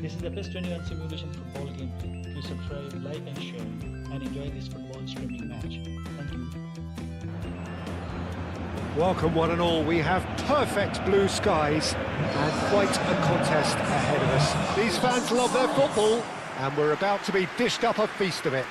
This is the best 21 simulation football gameplay. Please subscribe, like and share and enjoy this football streaming match. Thank you. Welcome one and all. We have perfect blue skies and quite a contest ahead of us. These fans love their football and we're about to be dished up a feast of it.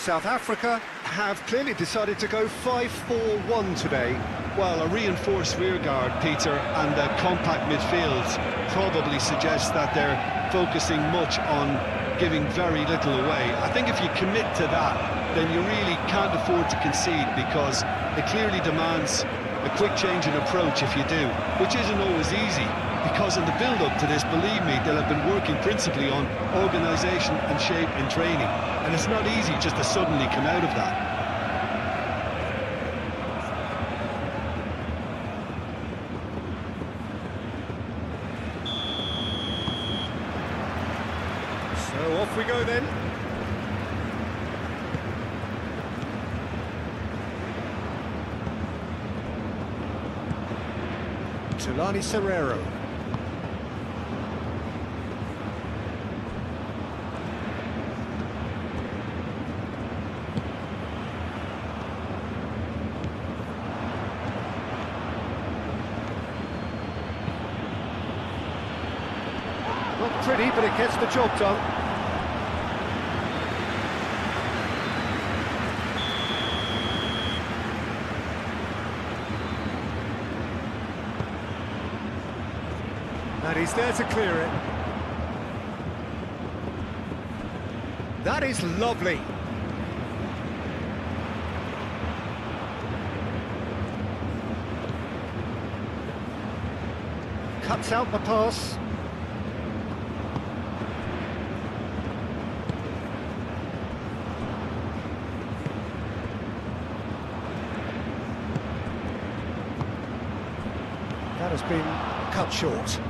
South Africa have clearly decided to go 5-4-1 today. Well, a reinforced rearguard, Peter, and a compact midfield probably suggests that they're focusing much on giving very little away. I think if you commit to that, then you really can't afford to concede, because it clearly demands a quick change in approach if you do, which isn't always easy, because in the build-up to this, believe me, they'll have been working principally on organisation and shape in training, and it's not easy just to suddenly come out of that. So off we go then. Tulani Serrero. Not pretty, but it gets the job done. And he's there to clear it. That is lovely. Cuts out the pass. That has been cut short.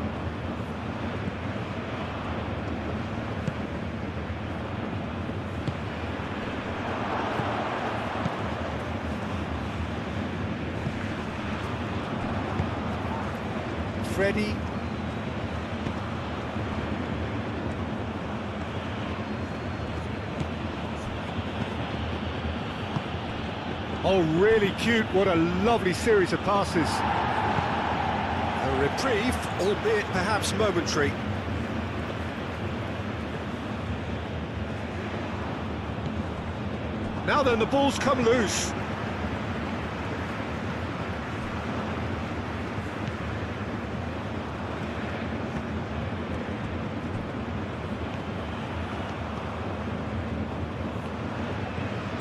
Ready. Oh, really cute. What a lovely series of passes. A reprieve, albeit perhaps momentary. Now then, the ball's come loose.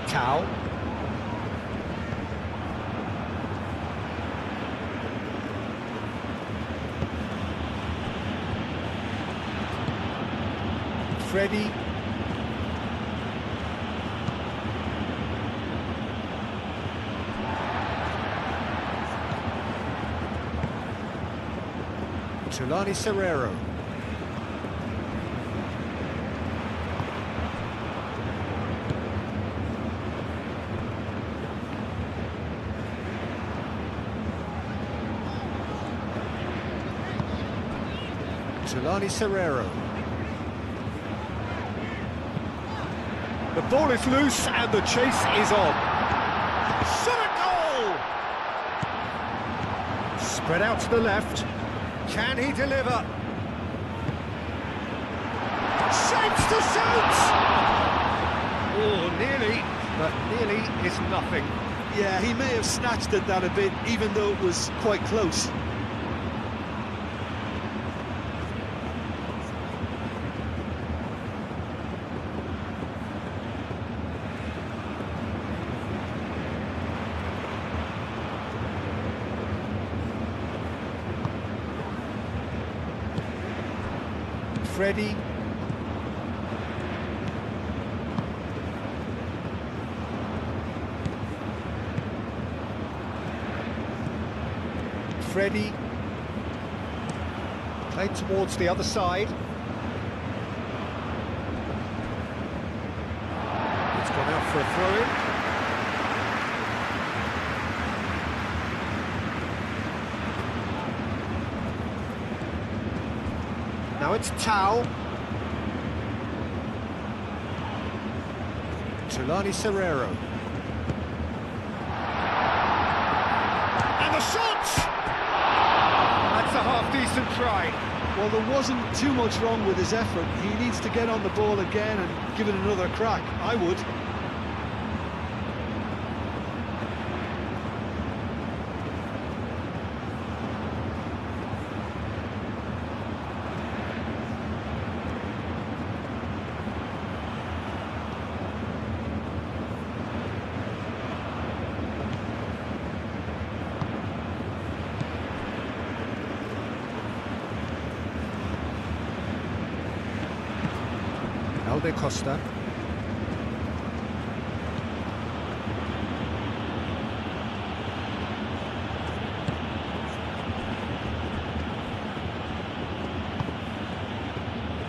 Cow. Freddie. Tulani Serrero. Tulani Serrero. The ball is loose and the chase is on. Shot a goal! Spread out to the left. Can he deliver? Shapes to shoot! Oh, nearly, but nearly is nothing. Yeah, he may have snatched at that a bit, even though it was quite close. Freddie. Freddie. Played towards the other side. It's gone out for a throw-in. Now it's Tau. Tulani Serrero. And the shot! That's a half-decent try. Well, there wasn't too much wrong with his effort. He needs to get on the ball again and give it another crack. I would. De Costa.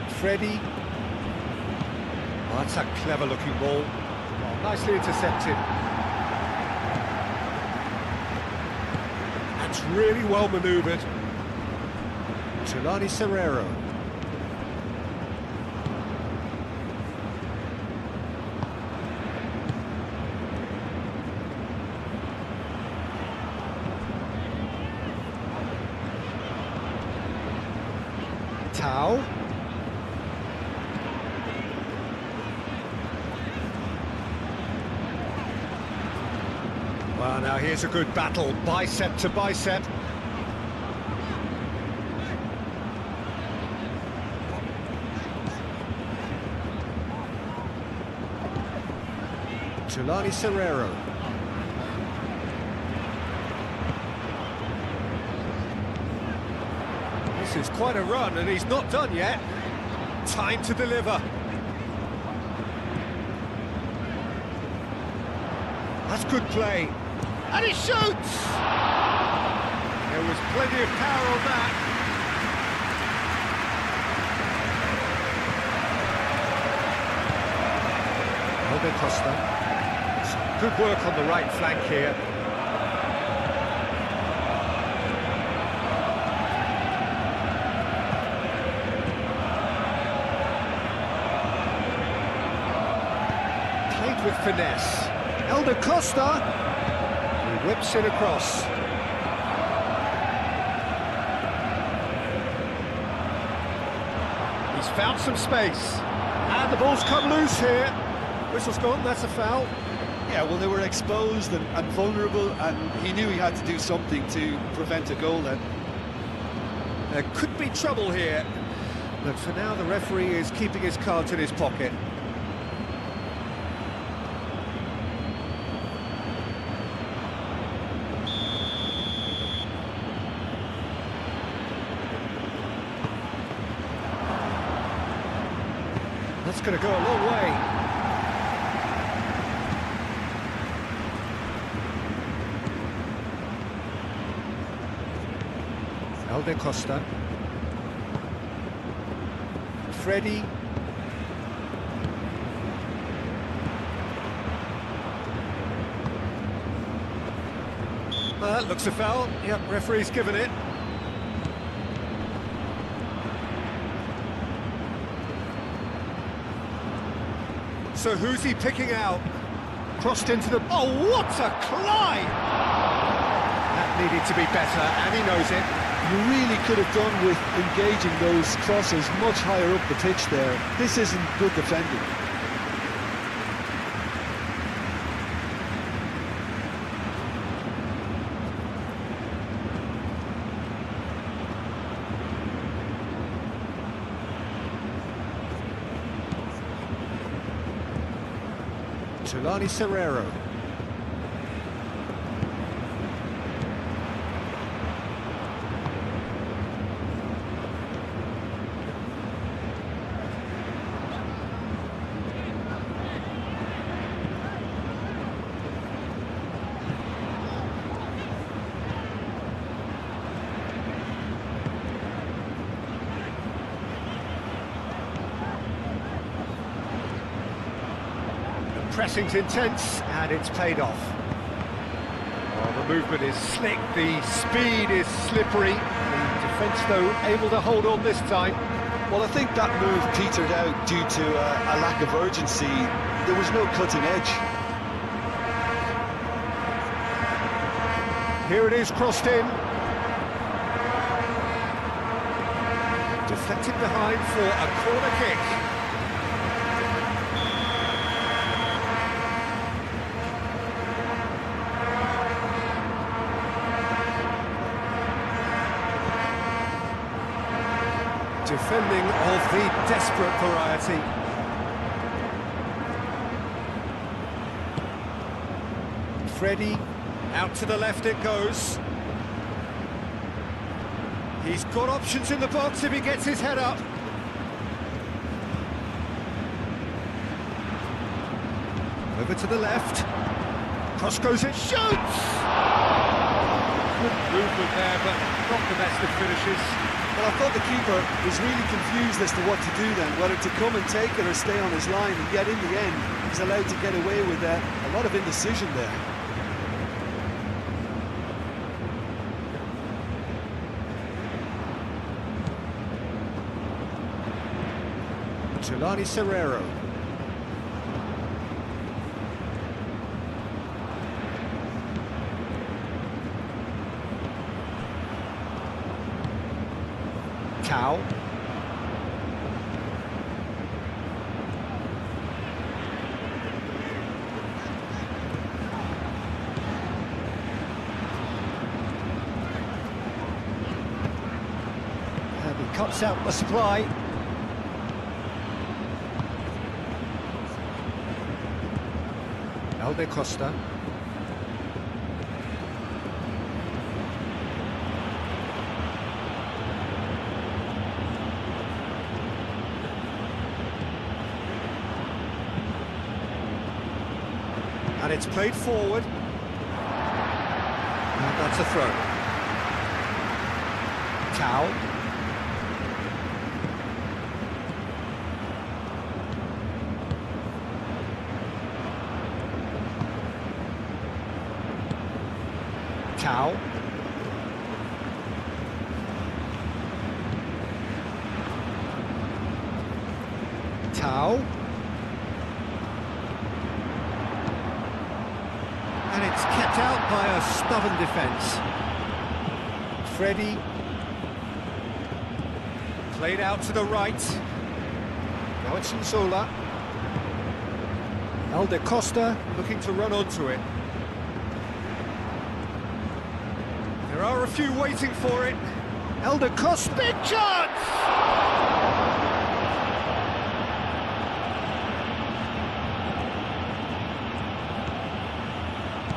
Freddie. Oh, that's a clever looking ball. Oh, nicely intercepted. That's really well manoeuvred. Tulani Serrero. Tau. Well, now here's a good battle, bicep to bicep. Tulani Serrero. This is quite a run, and he's not done yet. Time to deliver. That's good play. And he shoots! There was plenty of power on that. Albe Costa. Some good work on the right flank here. With finesse. Elder Costa. He whips it across. He's found some space. And the ball's come loose here. Whistle's gone, that's a foul. Yeah, well, they were exposed and vulnerable, and he knew he had to do something to prevent a goal then. There could be trouble here. But for now, the referee is keeping his cards in his pocket. That's going to go a long way. Alde Costa. Freddie. That looks a foul. Yep, referee's given it. So who's he picking out? Crossed into the... Oh, what a climb! That needed to be better, and he knows it. You really could have done with engaging those crosses much higher up the pitch there. This isn't good defending. Tulani Serrero. pressing's intense, and it's paid off. Oh, the movement is slick, the speed is slippery. The defence, though, able to hold on this time. Well, I think that move petered out due to a lack of urgency. There was no cutting edge. Here it is, crossed in. Deflected behind for a corner kick. Defending of the desperate variety. Freddie, out to the left it goes. He's got options in the box if he gets his head up. Over to the left. Cross goes, it shoots! Good movement there, but not the best of finishes. Well, I thought the keeper was really confused as to what to do then, whether to come and take it or stay on his line, and yet in the end, he's allowed to get away with a lot of indecision there. Jelani Serrero. Cow. And he cuts out the supply. Alde Costa. And it's played forward. And that's a throw. Cow. Cow. Tau. And it's kept out by a stubborn defence. Freddie. Played out to the right. Now it's Nzola. Alde Costa looking to run onto it. There are a few waiting for it. Alde Costa, big chance!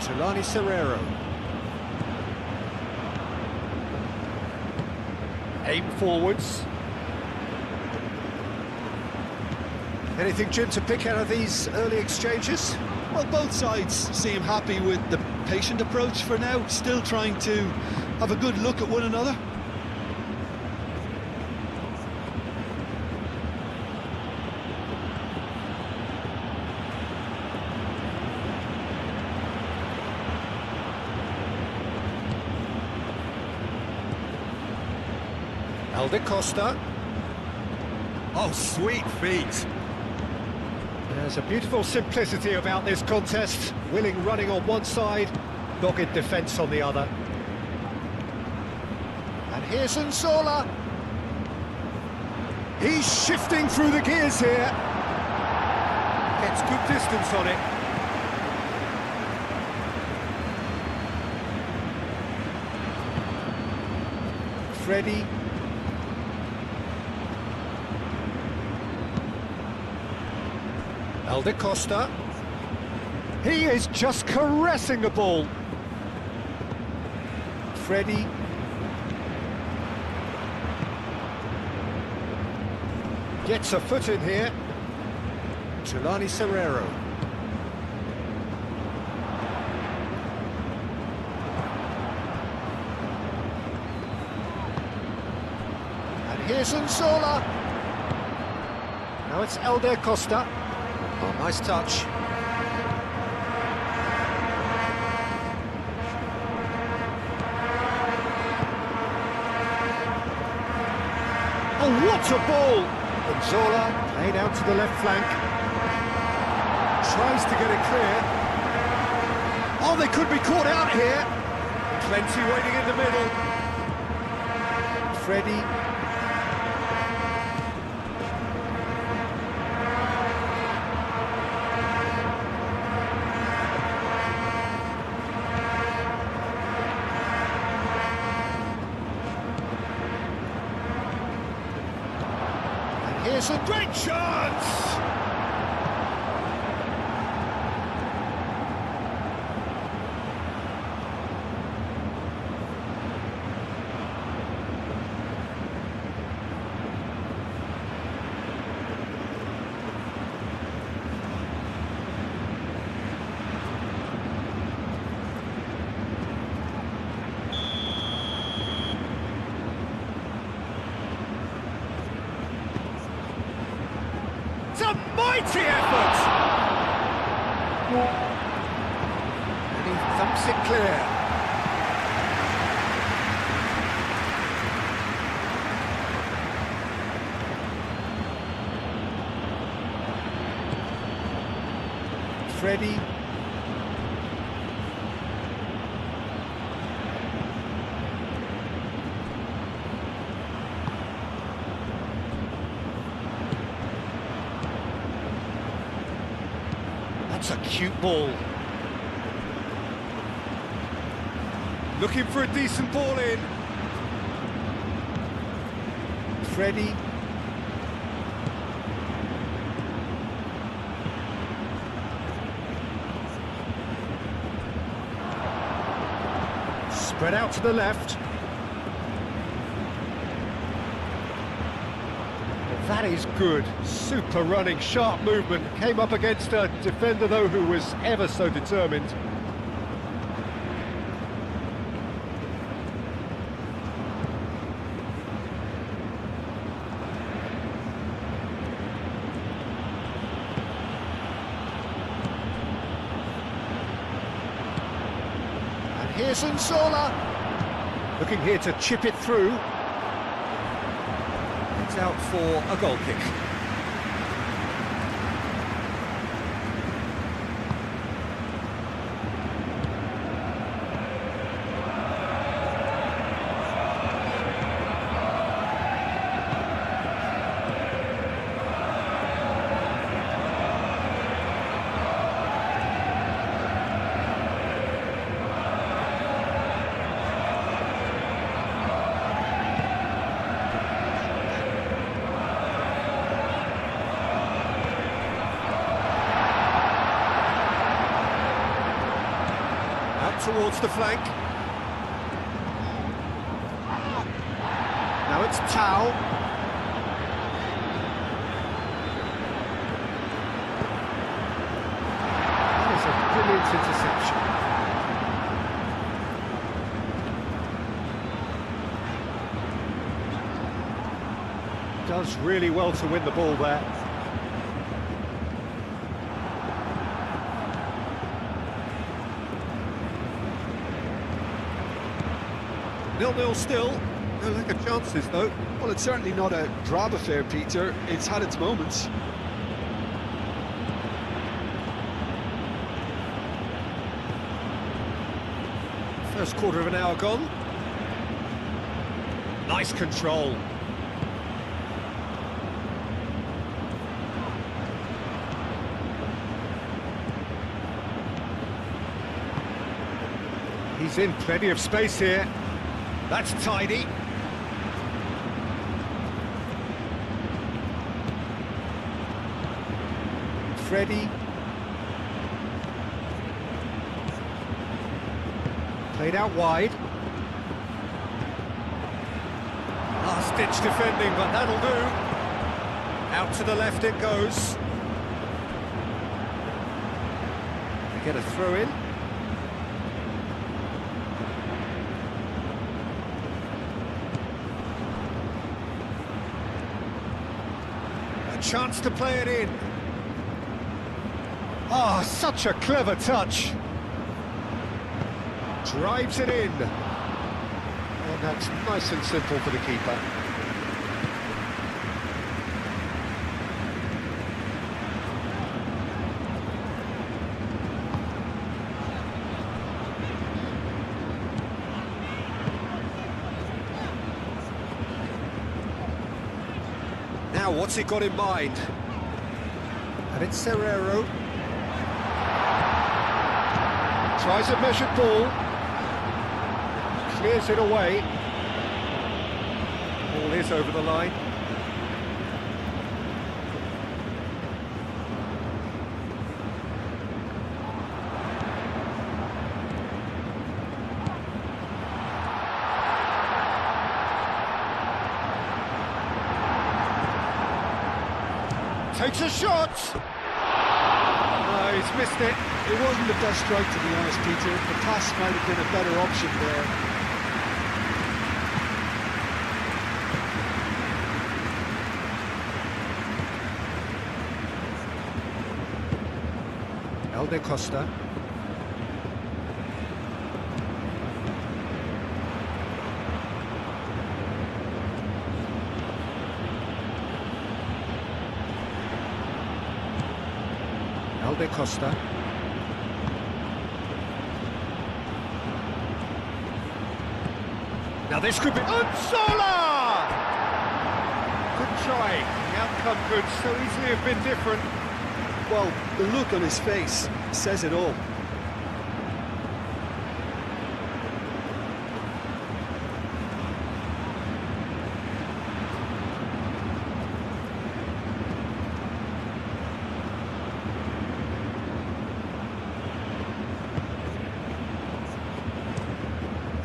Jelani Serrero. Aim forwards. Anything, Jim, to pick out of these early exchanges? Well, both sides seem happy with the patient approach for now, still trying to have a good look at one another. Alde Costa. Oh, sweet feet. There's a beautiful simplicity about this contest. Willing running on one side, dogged defence on the other. And here's Nzola. He's shifting through the gears here. Gets good distance on it. Freddie. Alde Costa. He is just caressing the ball. Freddie. Gets a foot in here. Jelani Serrero. And here's Nzola. Now it's Alde Costa. Oh, nice touch. Oh, what a ball! Angola played out to the left flank. Tries to get it clear. Oh, they could be caught out here. Plenty waiting in the middle. Freddie. And here's a great chance! It's a mighty effort! And he thumps it clear. Freddie. That's a cute ball. Looking for a decent ball in. Freddie. Spread out to the left. That is good. Super running, sharp movement. Came up against a defender, though, who was ever so determined. And here's Angola. Looking here to chip it through. Out for a goal kick. Towards the flank. Now it's Tau. That is a brilliant interception. Does really well to win the ball there. 0-0 still. No lack of chances, though. Well, it's certainly not a drab affair, Peter. It's had its moments. First quarter of an hour gone. Nice control. He's in plenty of space here. That's tidy. Freddie. Played out wide. Last-ditch defending, but that'll do. Out to the left it goes. They get a throw in. Chance to play it in. Oh, such a clever touch. Drives it in. And that's nice and simple for the keeper. Now, what's he got in mind? And it's Serrero. Tries a measured ball. Clears it away. Ball is over the line. Takes a shot! No, he's missed it. It wasn't the best strike, to be honest, Peter. The pass might have been a better option there. Elde Costa. Elde Costa. Now this could be... Unsola! Good try. The outcome could so easily have been different. Well, the look on his face says it all.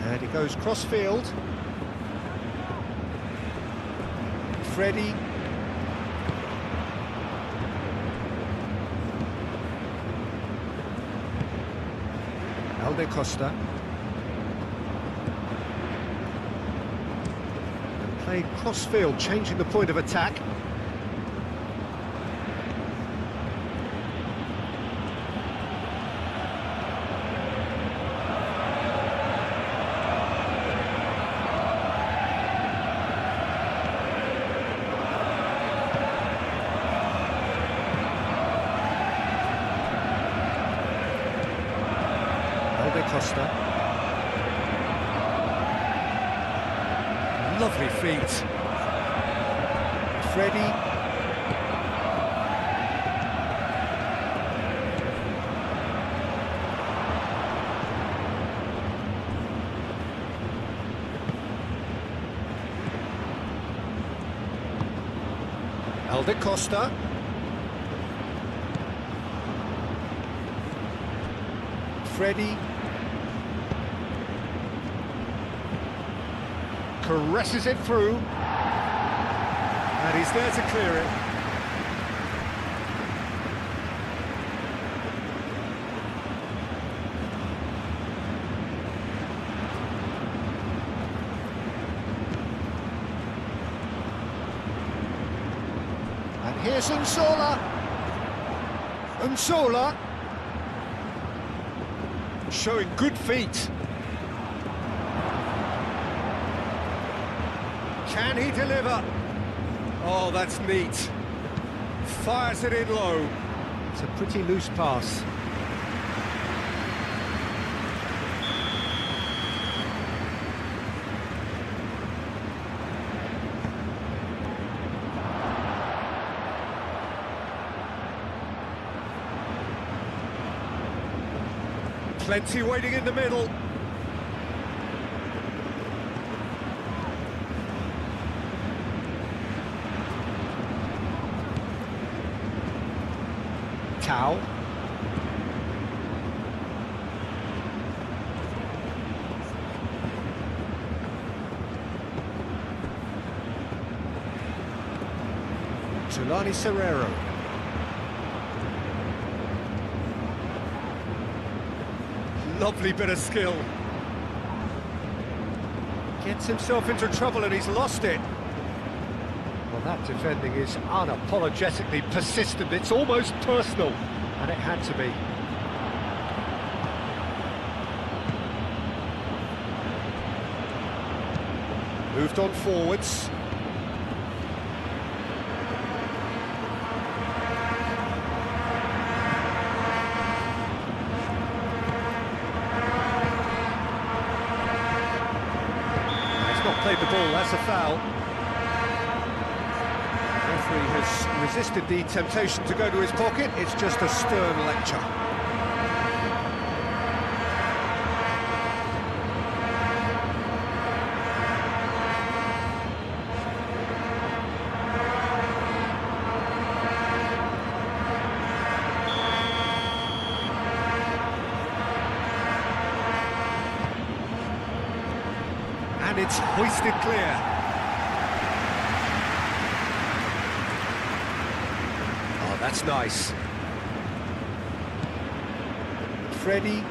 And he goes cross-field. Freddie. Elde Costa. And played cross-field, changing the point of attack. Costa. Lovely feet. Freddie. Elde Costa. Freddie. Caresses it through, and he's there to clear it. And here's Unsola. Unsola showing good feet. Can he deliver? Oh, that's neat. Fires it in low. It's a pretty loose pass. Plenty waiting in the middle. Tau. Tulani Serrero. Lovely bit of skill. Gets himself into trouble and he's lost it. Well, that defending is unapologetically persistent. It's almost personal, and it had to be. Moved on forwards. He's not played the ball, that's a foul. referee has resisted the temptation to go to his pocket. It's just a stern lecture. And it's hoisted clear. Oh, that's nice. Freddie.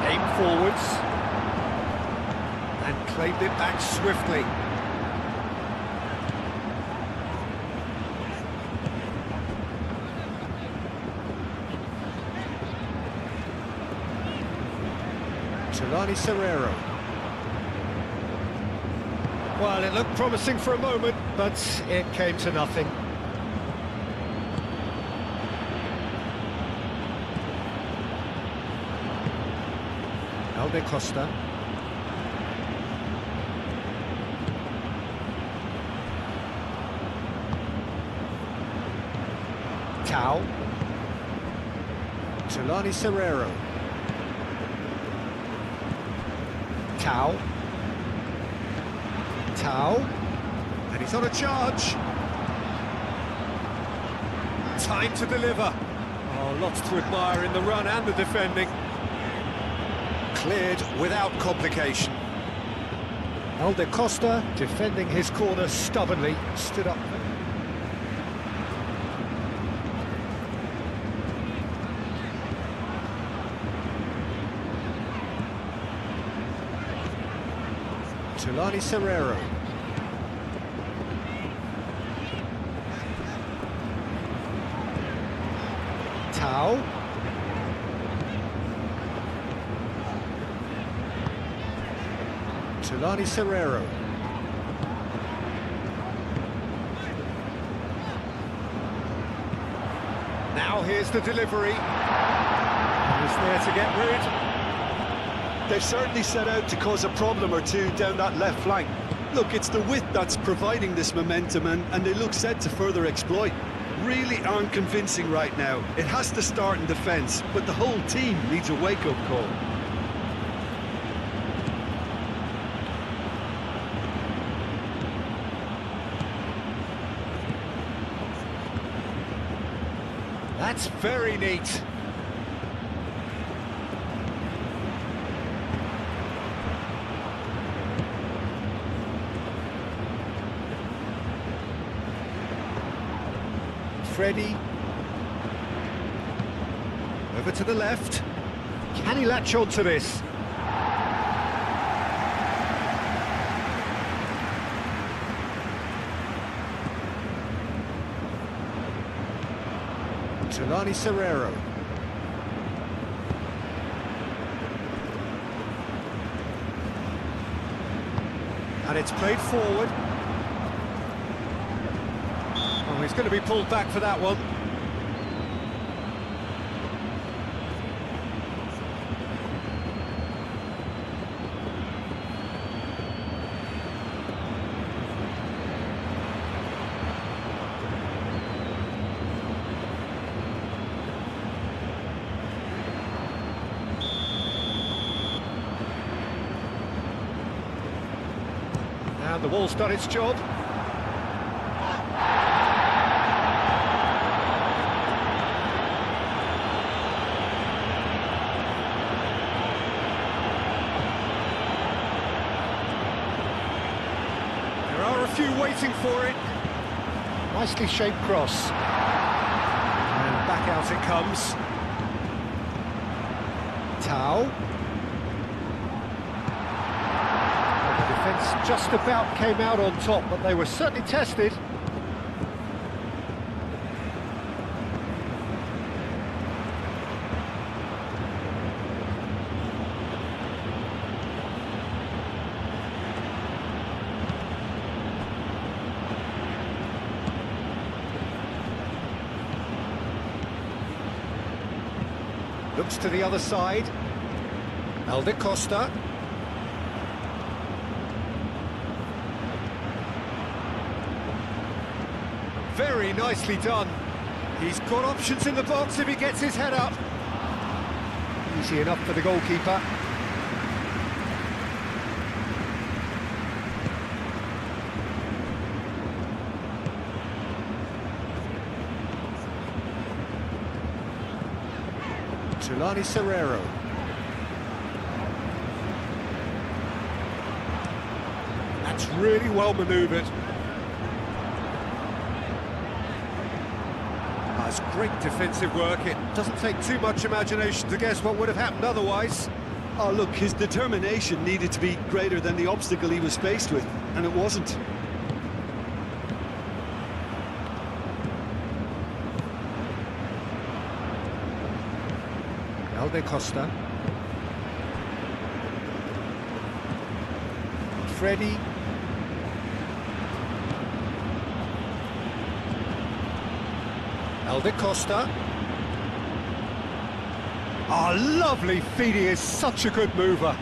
Aimed forwards. And claimed it back swiftly. Serrero. Well, it looked promising for a moment, but it came to nothing. Costa. Tau. Tulani Serrero. Tau. Tau. And he's on a charge. Time to deliver. Oh, lots to admire in the run and the defending. Cleared without complication. Costa, defending his corner stubbornly, stood up. Tulani Serrero. Tau. Tulani Serrero. Now here's the delivery. He's there to get rid. They've certainly set out to cause a problem or two down that left flank. Look, it's the width that's providing this momentum, and they look set to further exploit. Really aren't convincing right now. It has to start in defence, but the whole team needs a wake-up call. That's very neat. Freddie. Over to the left. Can he latch on to this? Tulani Serrero. And it's played forward. Oh, he's going to be pulled back for that one. And the ball's done its job. There are a few waiting for it. Nicely shaped cross. And back out it comes. Tau. Defence just about came out on top, but they were certainly tested. Looks to the other side. Costa. Very nicely done. He's got options in the box if he gets his head up. Easy enough for the goalkeeper. Tulani Serrero. That's really well manoeuvred. That's great defensive work. It doesn't take too much imagination to guess what would have happened otherwise. Oh, look, his determination needed to be greater than the obstacle he was faced with, and it wasn't. Alde Costa. Freddie. Alde Costa. Oh, lovely feed. He is such a good mover.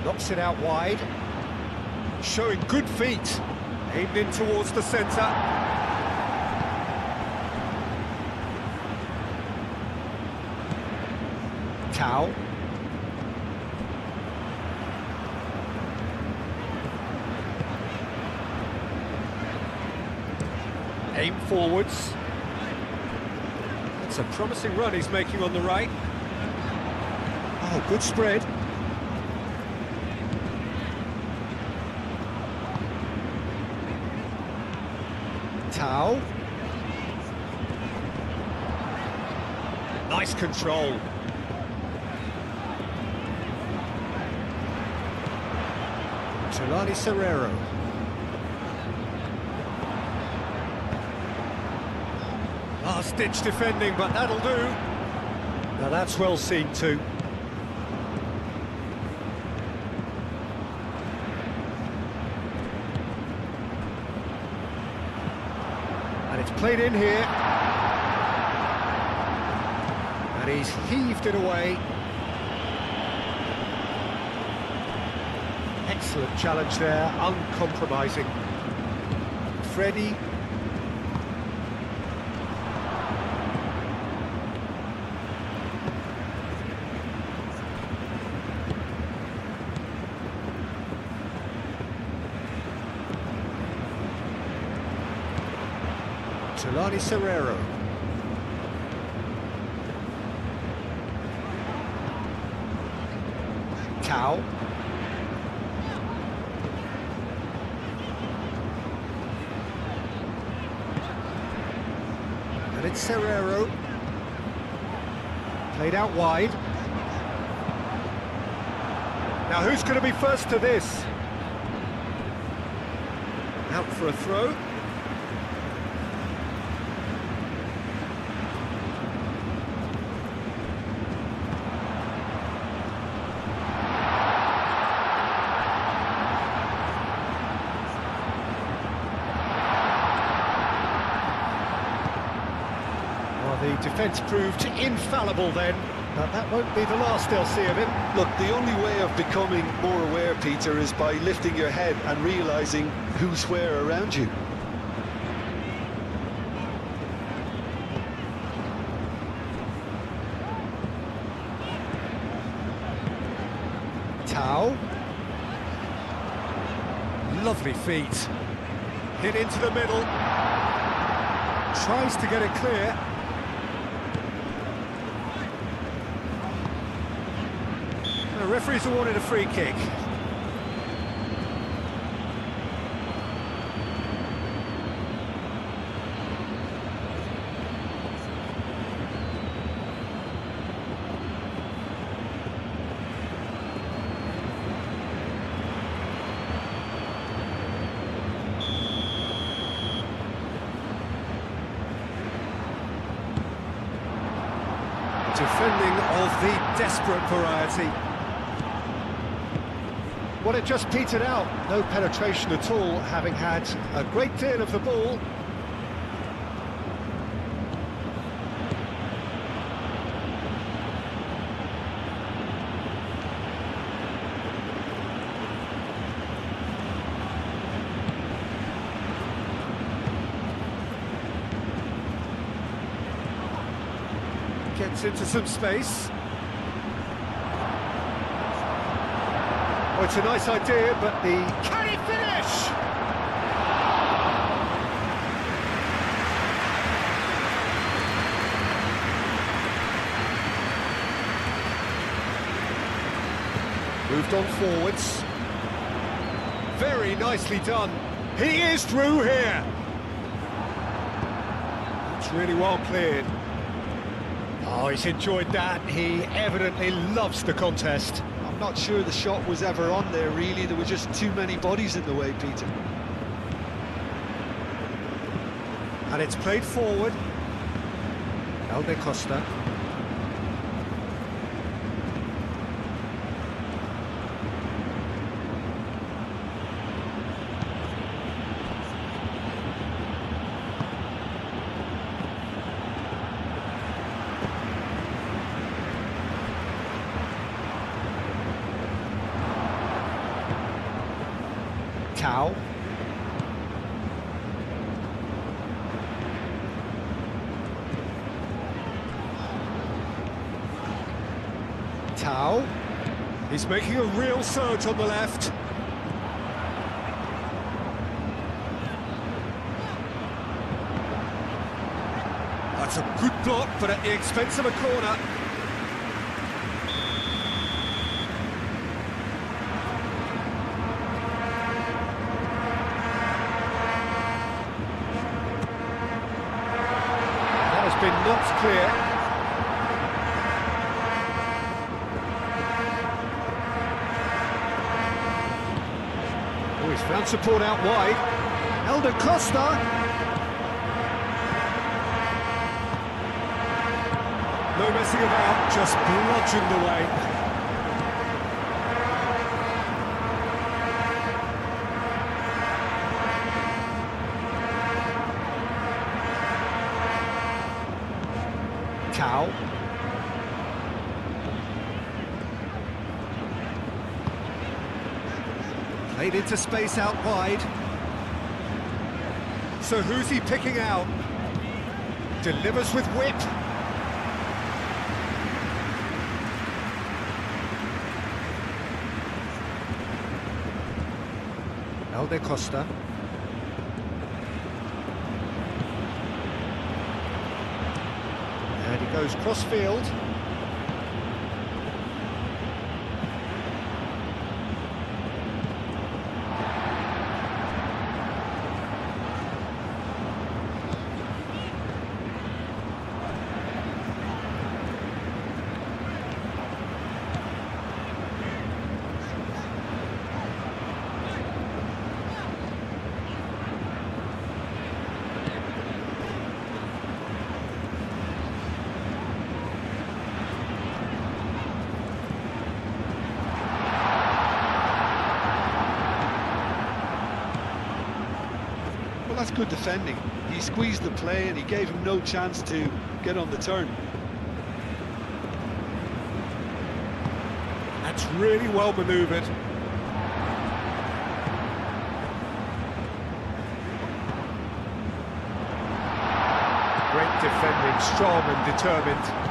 Knocks it out wide. Showing good feet. Aimed in towards the centre. Tau. Aim forwards. It's a promising run he's making on the right. Oh, good spread. Tau. Nice control. Tulani Serrero. Last-ditch defending, but that'll do. Now that's well seen too. And it's played in here. And he's heaved it away. Excellent challenge there, uncompromising. Freddie. Tulani Serrero. Tau. And it's Serrero. Played out wide. Now who's going to be first to this? Out for a throw. The defence proved infallible then, but that won't be the last they'll see of him. Look, the only way of becoming more aware, Peter, is by lifting your head and realising who's where around you. Tau. Lovely feet. Hit into the middle. Tries to get it clear. The referee's awarded a free kick. Defending of the desperate variety. Well, it just petered out. No penetration at all, having had a great deal of the ball. Gets into some space. Oh, it's a nice idea, but can he finish? Moved on forwards. Very nicely done. He is through here. It's really well cleared. Oh, he's enjoyed that. He evidently loves the contest. I'm not sure the shot was ever on there, really. There were just too many bodies in the way, Peter. And it's played forward. Alde Costa. Tau. Tau. He's making a real surge on the left. That's a good block, but at the expense of a corner. Been knocked clear. Oh, he's found support out wide. Elder Costa. No messing about, just bludgeoned away. Tau. Played into space out wide. So who's he picking out? Delivers with whip. Alde Costa. And he goes cross-field. Well, that's good defending. He squeezed the play and he gave him no chance to get on the turn. That's really well manoeuvred. Great defending, strong and determined.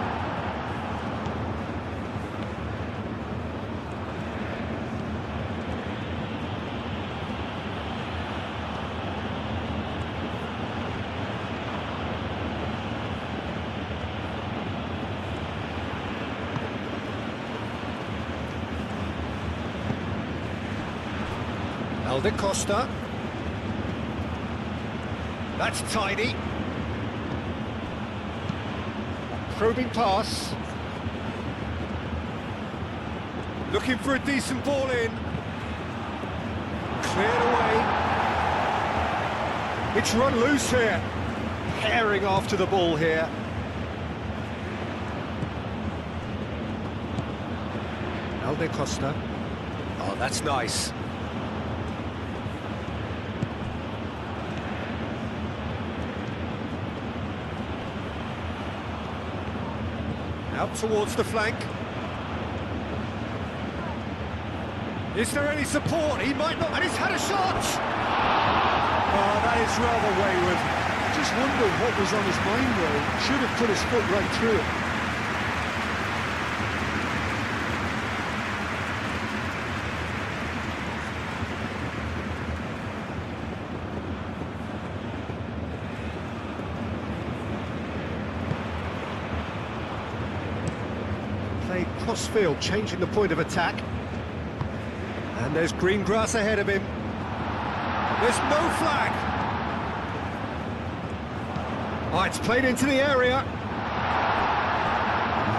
Alde Costa. That's tidy. Probing pass. Looking for a decent ball in. Cleared away. It's run loose here. Herring after the ball here. Alde Costa. Oh, that's nice. Out towards the flank. Is there any support? He might not, and he's had a shot! Oh, that is rather wayward. I just wonder what was on his mind there. Should have put his foot right through it. cross-field, changing the point of attack. And there's green grass ahead of him. There's no flag. Oh, it's played into the area.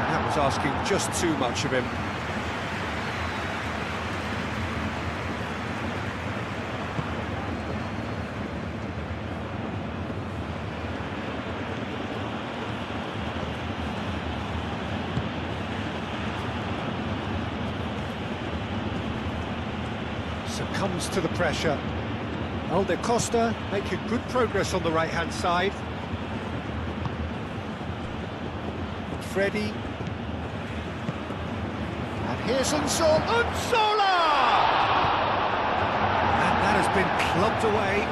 That was asking just too much of him. Succumbs to the pressure. Alde Costa making good progress on the right-hand side. Freddy. And here's Unsola! And that has been clubbed away.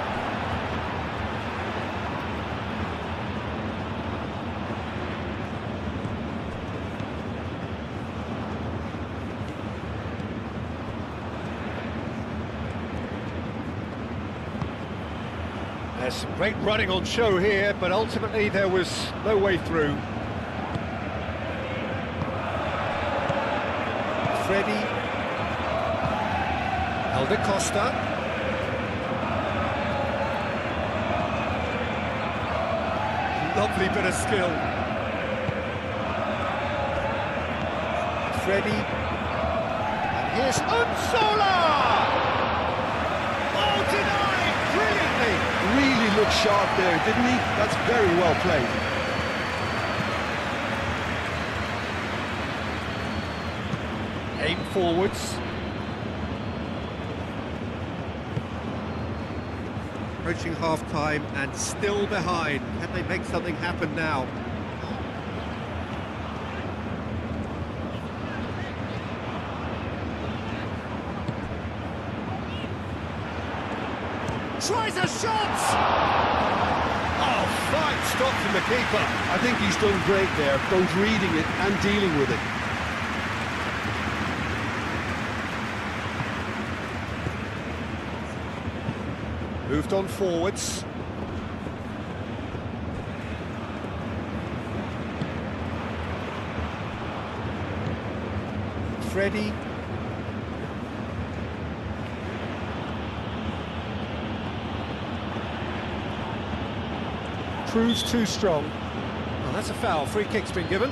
There's some great running on show here, but ultimately there was no way through. Freddy. Alde Costa. Lovely bit of skill. Freddy. And here's Unsola! Oh, denied! Brilliantly! Really looked sharp there, didn't he? That's very well played. Aim forwards. Approaching half-time and still behind. Can they make something happen now? Tries a shot! Oh, fine stop from the keeper. I think he's done great there, both reading it and dealing with it. Moved on forwards. Freddy. Proves too strong. Well, that's a foul. Free kick's been given.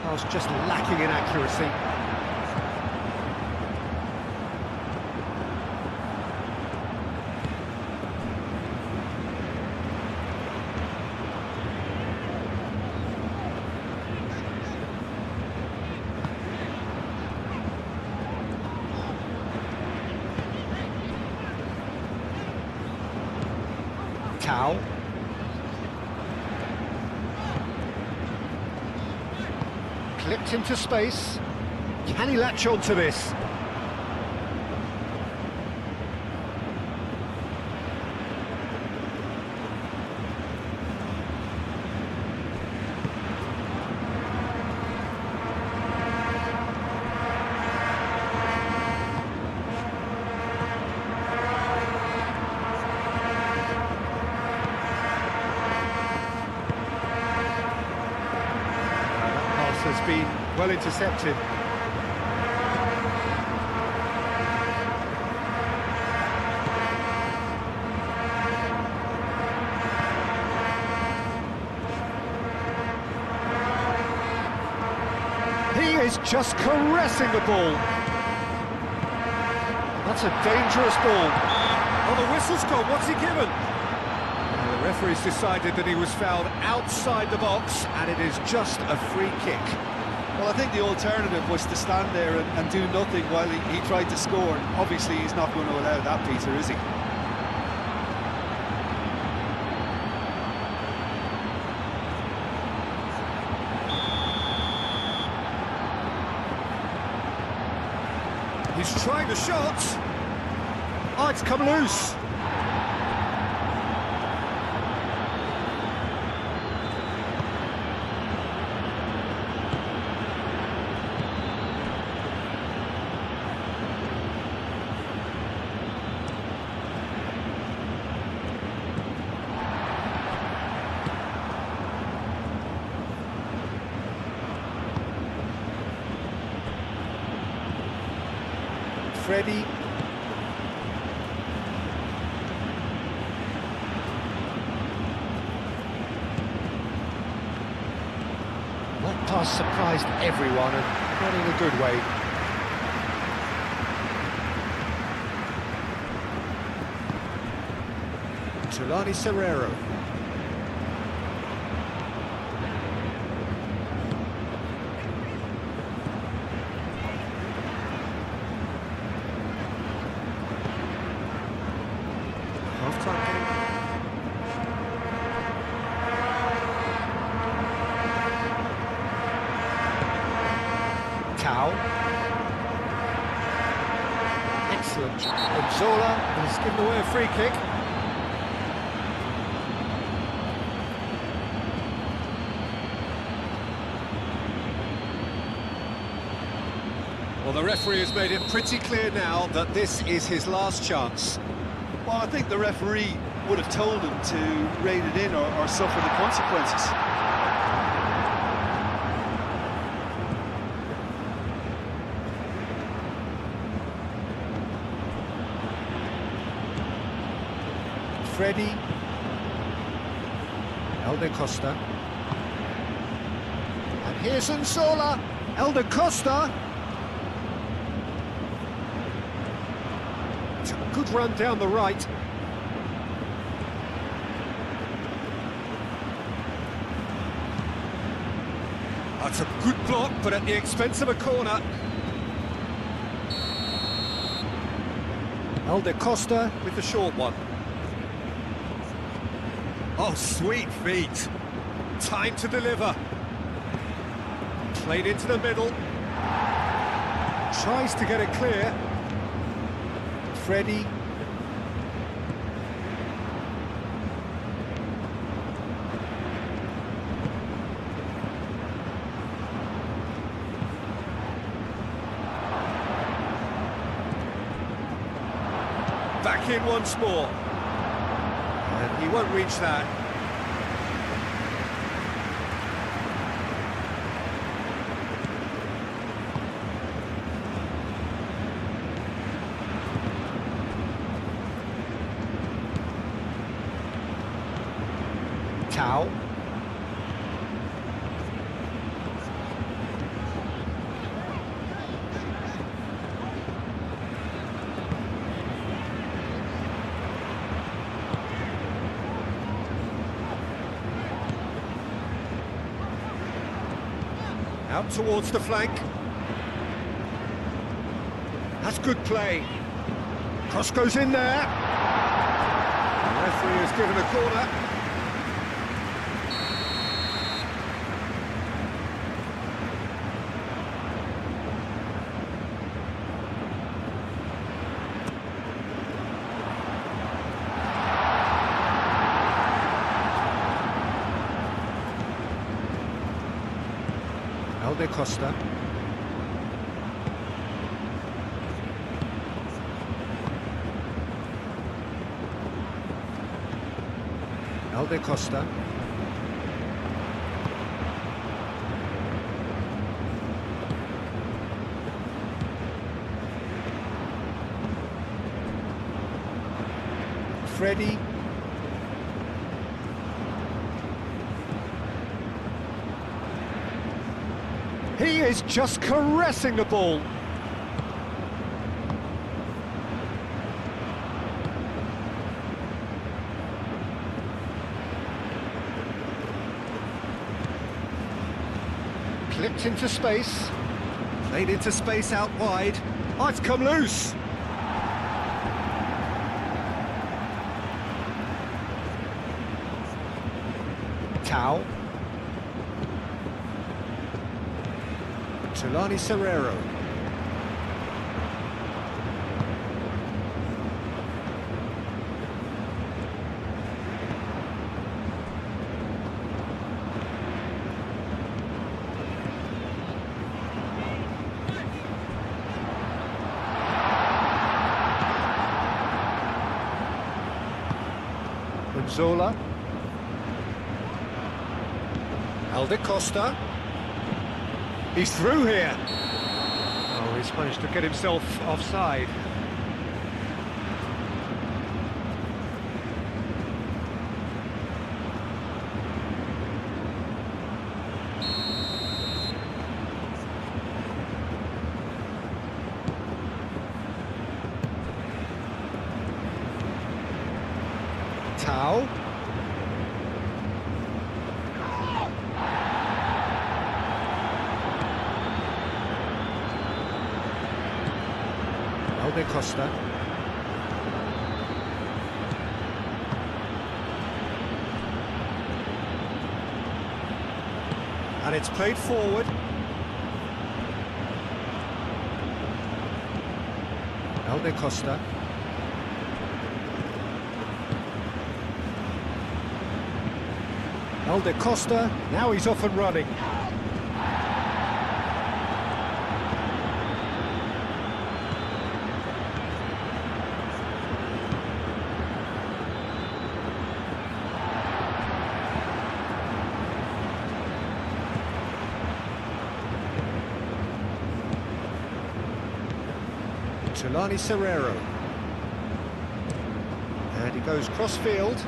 Pass just lacking in accuracy. Tau. Clipped into space. Can he latch on to this? Has been well intercepted. He is just caressing the ball. That's a dangerous ball. Oh, the whistle's gone. What's he given? The referee's decided that he was fouled outside the box, and it is just a free kick. Well, I think the alternative was to stand there and do nothing while he tried to score. Obviously, he's not going to allow that, Peter, is he? He's trying the shot. Oh, it's come loose. Freddie. That pass surprised everyone and not in a good way. Tulani Serrero. Excellent. Zola has given away a free kick. Well, the referee has made it pretty clear now that this is his last chance. Well, I think the referee would have told him to rein it in or suffer the consequences. Freddie. Elder Costa. And here's Nsola. Elder Costa. It's a good run down the right. That's a good block, but at the expense of a corner. Elder Costa with the short one. Oh, sweet feet. Time to deliver. Played into the middle. Tries to get it clear. Freddie. Back in once more. And he won't reach that. Tau. Out towards the flank. That's good play. Cross goes in there. The referee has given a corner. Elder Costa. Elder Costa. Freddie. He is just caressing the ball. Clipped into space. Played into space out wide. Oh, it's come loose. Tau. Tulani Serrero. Zola. Alde Costa. He's through here. Oh, he's managed to get himself offside. Tau. Alde Costa. And it's played forward. Alde Costa. Alde Costa, now he's off and running. Tulani Serrero. And he goes cross-field.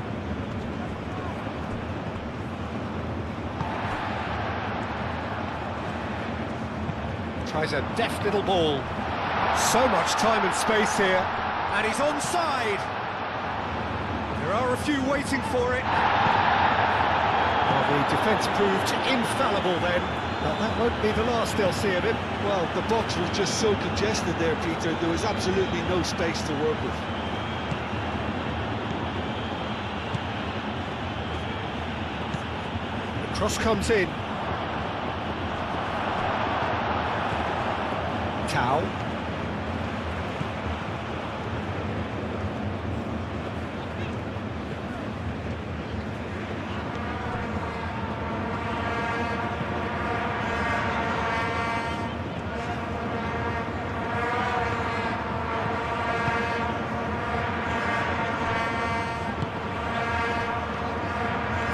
Tries a deft little ball. So much time and space here. And he's onside. There are a few waiting for it. Well, the defence proved infallible then. But that won't be the last they'll see of him. Well, the box was just so congested there, Peter. There was absolutely no space to work with. The cross comes in. Tau.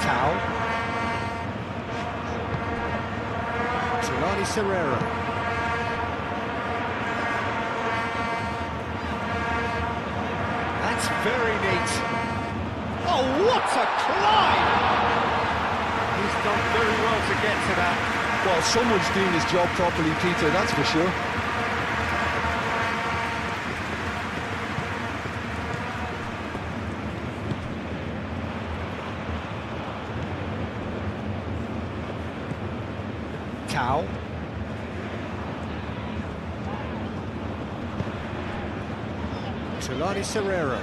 Tau. Tulani Serrero. Very neat. Oh, what a climb! He's done very well to get to that. Well, someone's doing his job properly, Peter, that's for sure. Tau. Tulani Serrero.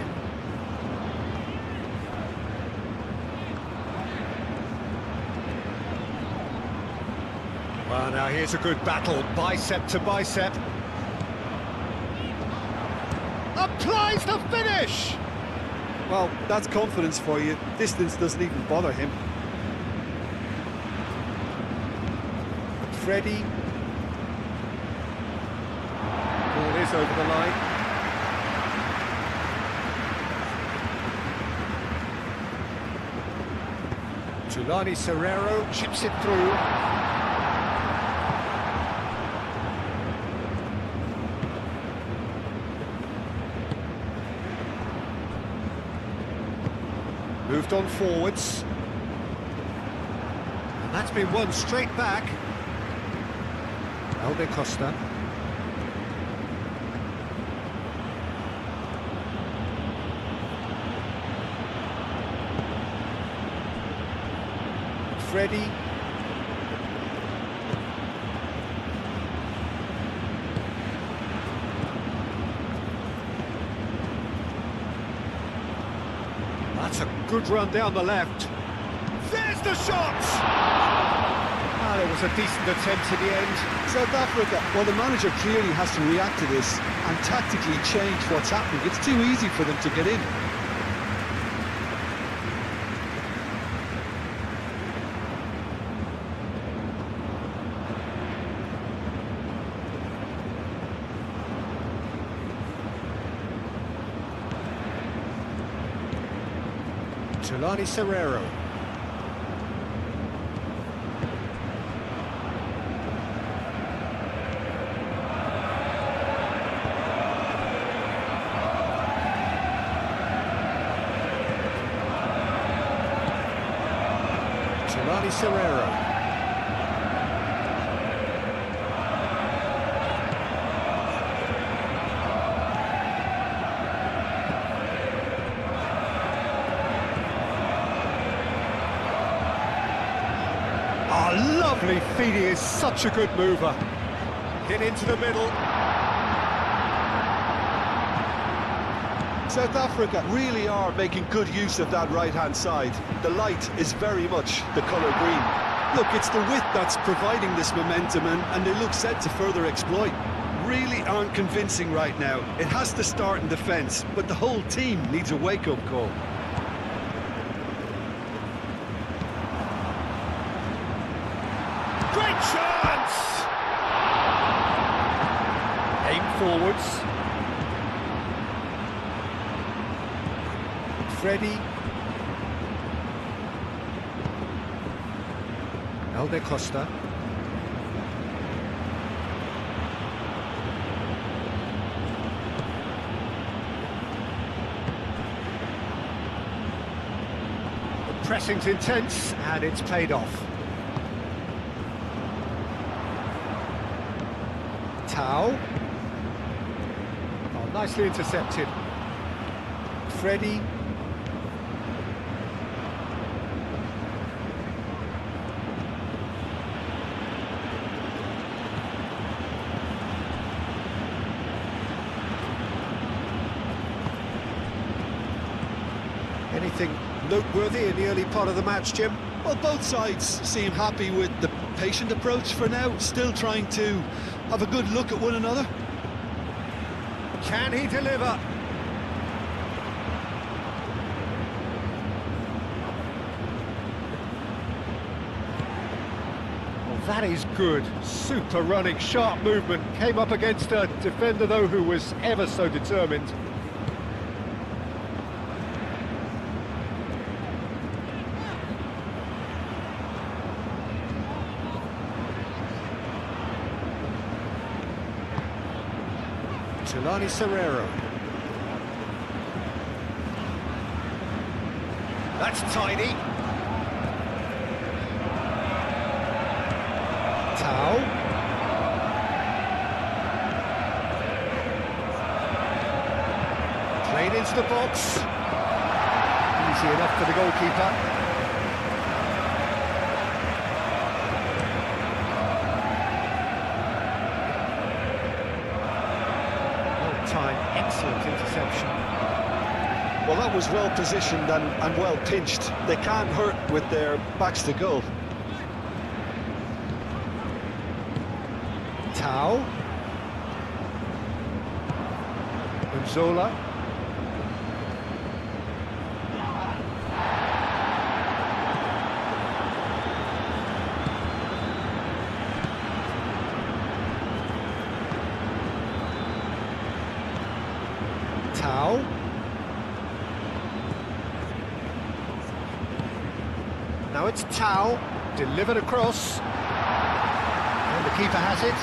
Well, now here's a good battle, bicep to bicep. Applies the finish! Well, that's confidence for you. Distance doesn't even bother him. Freddie. Ball is over the line. Tulani Serrero chips it through. Moved on forwards. And that's been won straight back. Alde Costa. Freddie. That's a good run down the left. There's the shot! Ah, there was a decent attempt at the end. South Africa, well, the manager clearly has to react to this and tactically change what's happening. It's too easy for them to get in. Tulani Serrero. Tulani Serrero. Lovely feed, he is such a good mover. Hit into the middle. South Africa really are making good use of that right-hand side. The light is very much the colour green. Look, it's the width that's providing this momentum, and they look set to further exploit. Really aren't convincing right now. It has to start in defence, but the whole team needs a wake-up call. Great chance! Aim forwards. Freddie. Alde Costa. The pressing's intense and it's paid off. Tau. Oh, nicely intercepted. Freddie. Anything noteworthy in the early part of the match, Jim? Well, both sides seem happy with the patient approach for now, still trying to have a good look at one another. Can he deliver? Well, that is good. Super running, sharp movement. Came up against a defender, though, who was ever so determined. Tulani Serrero. That's tidy. Tau. Played into the box. Easy enough for the goalkeeper. Excellent interception. Well, that was well positioned and well pinched. They can't hurt with their backs to goal. Tau. Unzola. Tau. Now it's Tau, delivered across. And the keeper has it.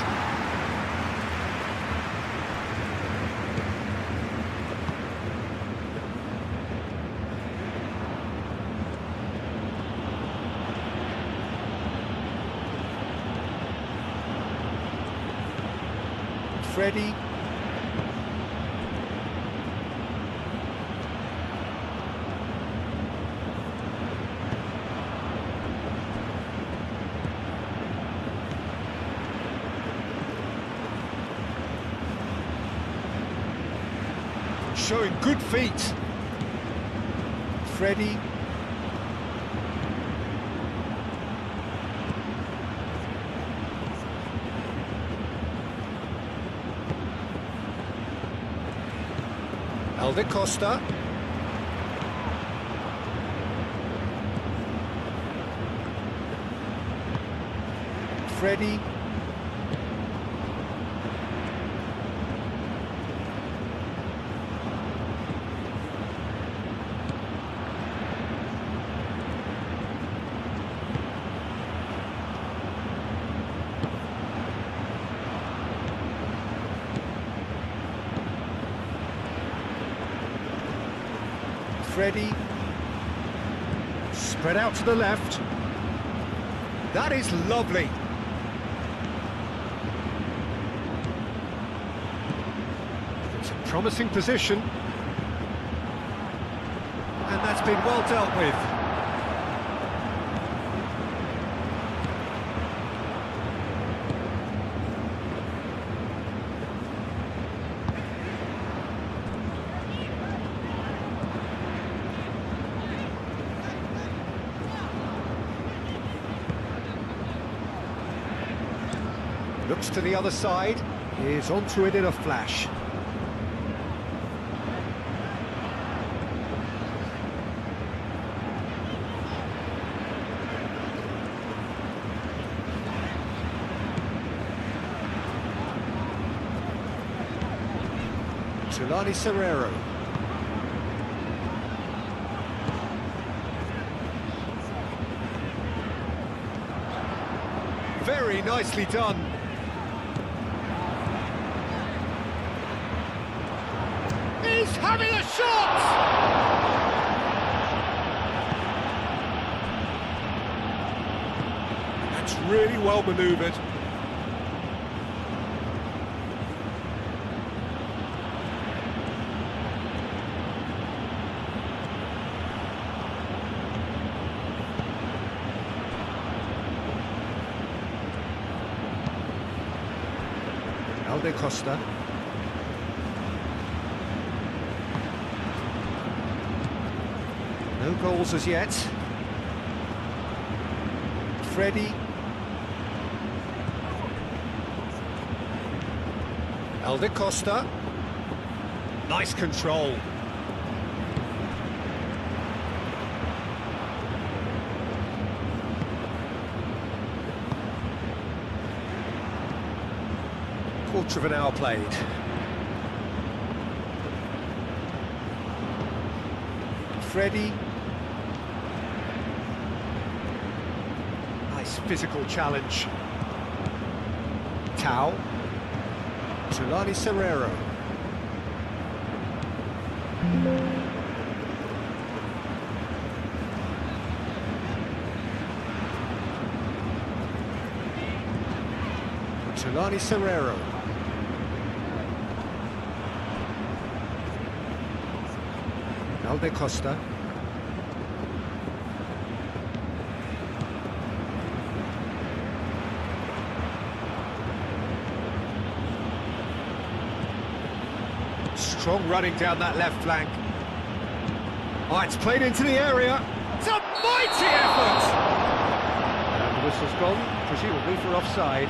Freddie. Showing good feet. Freddie. Alde Costa. Freddie. Freddie. Spread out to the left. That is lovely. It's a promising position. And that's been well dealt with. Looks to the other side, is onto it in a flash. Tulani Serrero. Very nicely done. He's having a shot! That's really well manoeuvred. Alde Costa. No goals as yet. Freddie. Alde Costa. Nice control. Quarter of an hour played. Freddie. Nice physical challenge. Tau. Tulani Serrero. Tulani Serrero. Alde Costa. Strong running down that left flank. Oh, it's played into the area. It's a mighty effort! And the whistle's gone, presumably for offside.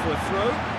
For a throw.